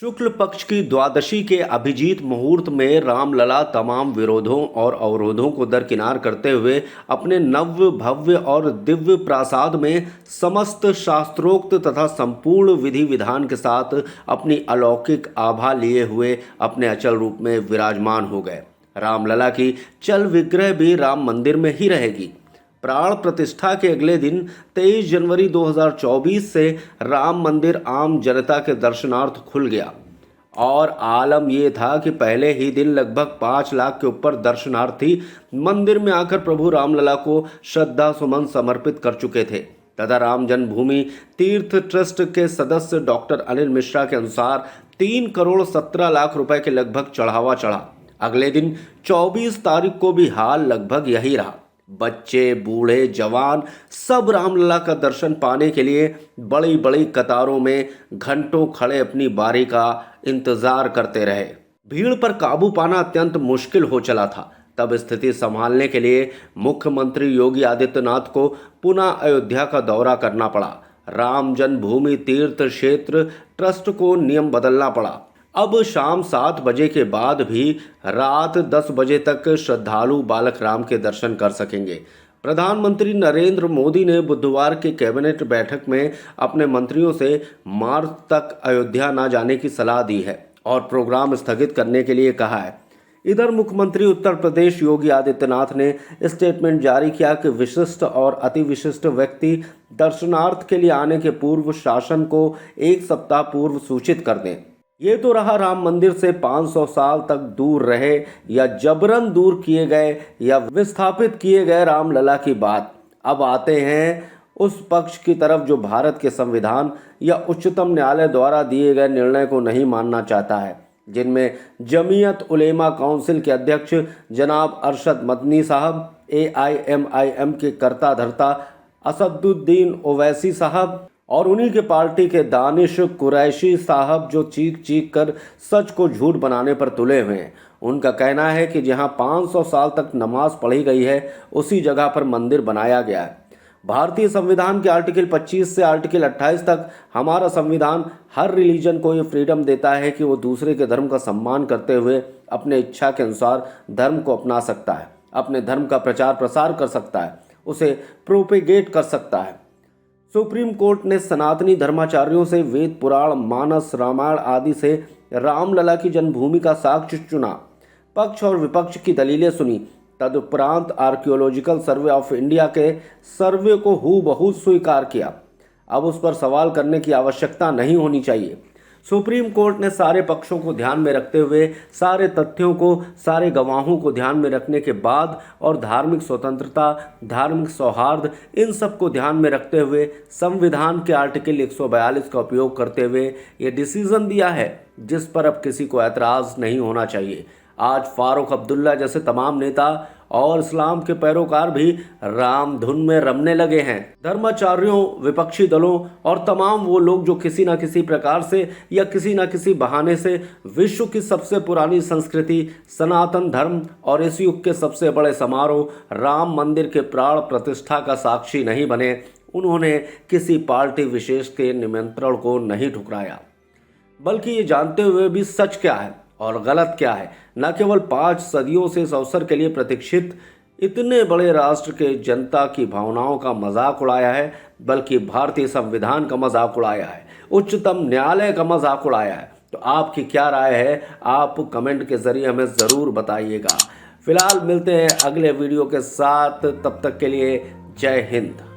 शुक्ल पक्ष की द्वादशी के अभिजीत मुहूर्त में रामलला तमाम विरोधों और अवरोधों को दरकिनार करते हुए अपने नव्य भव्य और दिव्य प्रासाद में समस्त शास्त्रोक्त तथा संपूर्ण विधि विधान के साथ अपनी अलौकिक आभा लिए हुए अपने अचल रूप में विराजमान हो गए। रामलला की चल विग्रह भी राम मंदिर में ही रहेगी। प्राण प्रतिष्ठा के अगले दिन 23 जनवरी 2024 से राम मंदिर आम जनता के दर्शनार्थ खुल गया और आलम यह था कि पहले ही दिन लगभग 5 लाख के ऊपर दर्शनार्थी मंदिर में आकर प्रभु रामलला को श्रद्धा सुमन समर्पित कर चुके थे तथा राम जन्मभूमि तीर्थ ट्रस्ट के सदस्य डॉक्टर अनिल मिश्रा के अनुसार 3 करोड़ 17 लाख रुपए के लगभग चढ़ावा चढ़ा। अगले दिन 24 तारीख को भी हाल लगभग यही रहा। बच्चे बूढ़े जवान सब रामलला का दर्शन पाने के लिए बड़ी बड़ी कतारों में घंटों खड़े अपनी बारी का इंतजार करते रहे। भीड़ पर काबू पाना अत्यंत मुश्किल हो चला था। तब स्थिति संभालने के लिए मुख्यमंत्री योगी आदित्यनाथ को पुनः अयोध्या का दौरा करना पड़ा। राम जन्मभूमि तीर्थ क्षेत्र ट्रस्ट को नियम बदलना पड़ा। अब शाम 7 बजे के बाद भी रात 10 बजे तक श्रद्धालु बालक राम के दर्शन कर सकेंगे। प्रधानमंत्री नरेंद्र मोदी ने बुधवार की कैबिनेट बैठक में अपने मंत्रियों से मार्च तक अयोध्या न जाने की सलाह दी है और प्रोग्राम स्थगित करने के लिए कहा है। इधर मुख्यमंत्री उत्तर प्रदेश योगी आदित्यनाथ ने स्टेटमेंट जारी किया कि विशिष्ट और अति विशिष्ट व्यक्ति दर्शनार्थ के लिए आने के पूर्व शासन को 1 सप्ताह पूर्व सूचित कर दें। ये तो रहा राम मंदिर से 500 साल तक दूर रहे या जबरन दूर किए गए या विस्थापित किए गए रामलला की बात। अब आते हैं उस पक्ष की तरफ जो भारत के संविधान या उच्चतम न्यायालय द्वारा दिए गए निर्णय को नहीं मानना चाहता है, जिनमें जमीयत उलेमा काउंसिल के अध्यक्ष जनाब अरशद मदनी साहब, AIMIM के कर्ता धर्ता असदुद्दीन ओवैसी साहब और उन्हीं के पार्टी के दानिश कुरैशी साहब जो चीख चीख कर सच को झूठ बनाने पर तुले हुए हैं। उनका कहना है कि जहां 500 साल तक नमाज पढ़ी गई है उसी जगह पर मंदिर बनाया गया है। भारतीय संविधान के आर्टिकल 25 से आर्टिकल 28 तक हमारा संविधान हर रिलीजन को ये फ्रीडम देता है कि वो दूसरे के धर्म का सम्मान करते हुए अपने इच्छा के अनुसार धर्म को अपना सकता है, अपने धर्म का प्रचार प्रसार कर सकता है, उसे प्रोपेगेट कर सकता है। सुप्रीम कोर्ट ने सनातनी धर्माचार्यों से वेद पुराण मानस रामायण आदि से रामलला की जन्मभूमि का साक्ष्य चुना। पक्ष और विपक्ष की दलीलें सुनी। तदुपरांत आर्कियोलॉजिकल सर्वे ऑफ इंडिया के सर्वे को हूबहू स्वीकार किया। अब उस पर सवाल करने की आवश्यकता नहीं होनी चाहिए। सुप्रीम कोर्ट ने सारे पक्षों को ध्यान में रखते हुए, सारे तथ्यों को, सारे गवाहों को ध्यान में रखने के बाद और धार्मिक स्वतंत्रता, धार्मिक सौहार्द, इन सब को ध्यान में रखते हुए संविधान के आर्टिकल 142 का उपयोग करते हुए ये डिसीजन दिया है जिस पर अब किसी को ऐतराज़ नहीं होना चाहिए। आज फारूक अब्दुल्ला जैसे तमाम नेता और इस्लाम के पैरोकार भी राम धुन में रमने लगे हैं। धर्माचार्यों, विपक्षी दलों और तमाम वो लोग जो किसी न किसी प्रकार से या किसी न किसी बहाने से विश्व की सबसे पुरानी संस्कृति, सनातन धर्म और इस युग के सबसे बड़े समारोह राम मंदिर के प्राण प्रतिष्ठा का साक्षी नहीं बने, उन्होंने किसी पार्टी विशेष के निमंत्रण को नहीं ठुकराया, बल्कि ये जानते हुए भी सच क्या है और गलत क्या है, न केवल 5 सदियों से इस अवसर के लिए प्रतीक्षित इतने बड़े राष्ट्र के जनता की भावनाओं का मजाक उड़ाया है, बल्कि भारतीय संविधान का मजाक उड़ाया है, उच्चतम न्यायालय का मजाक उड़ाया है। तो आपकी क्या राय है, आप कमेंट के जरिए हमें ज़रूर बताइएगा। फिलहाल मिलते हैं अगले वीडियो के साथ, तब तक के लिए जय हिंद।